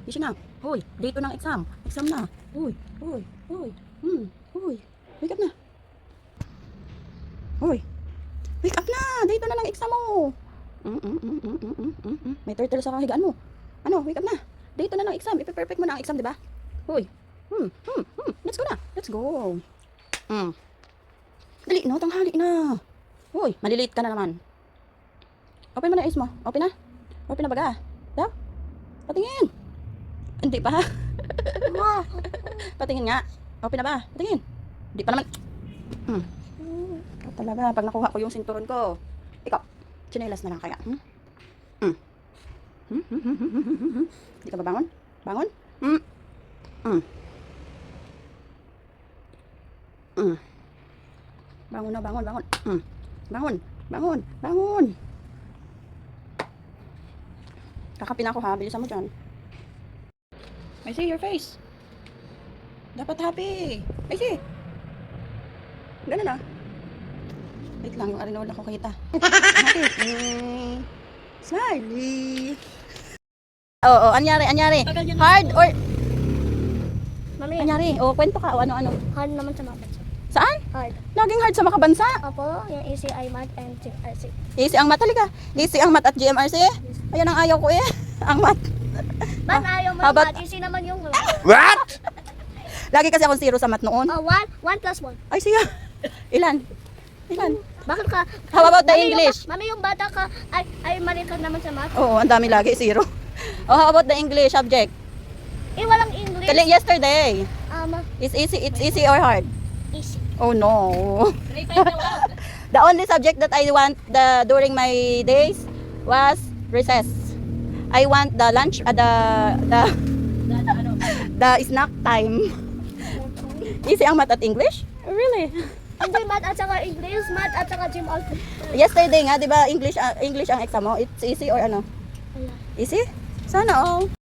Busy na. Hoy, dito ng exam. Exam na. Hoy, hoy, hoy. Hoy. Wake up na. Hoy. Wake up na. Dito na ng exam mo. May turtle sa kahigaan mo. Ano, wake up na. Dito na ng exam. Ipe-perfect mo na ang exam, di ba? Hoy. Let's go na. Let's go. Dali, no, tanghali na. Hoy, malilate ka na naman. Open mo na eyes mo. Open na. Open na baga. Daw. Patingin. Hindi pa. Patingin nga. Open na ba? Patingin. Hindi pa naman. Talaga, pag nakuha ko yung sinturon ko. Ikaw, tsinelas na lang kaya. Hindi ka ba bangon? Bangon? Bangon na, bangon, bangon. Bangon, bangon, bangon. Kakapin ako ha, bilisan mo dyan. I see your face. Dapat happy. I see. Ganun na. Wait lang, yung arinol ako kita. Happy. Smiley. Oo, anyari. Hard or... Mami, Anyari, kwento ka o ano-ano. hard naman sa mga bansa. Saan? Hard. Laging hard sa makabansa. Opo, yung ACI Math and GRC. Easy ang mat talaga. Easy ang mat at GMRC. Ayan ang ayaw ko eh. Ang mat. Man, ayaw mo how yung about- math. Easy naman yung What? Lagi kasi akong zero sa mat noon. 1 plus 1. Ay, siya. Ilan? Bakit ka? How about the Mami, English? Mami, yung bata ka, ay mali ka naman sa math. Oo, ang dami lagi, zero. Oh, how about the English subject? Walang English. Yesterday. It's easy or hard? Easy. Oh no. The only subject that I want during my days was recess. I want the lunch, the snack time. Easy ang math at English? Really? Hindi, math at saka English, math at saka gym all. Yesterday nga, 'di ba, English ang exam mo? It's easy or ano? Wala. Easy? Sana all.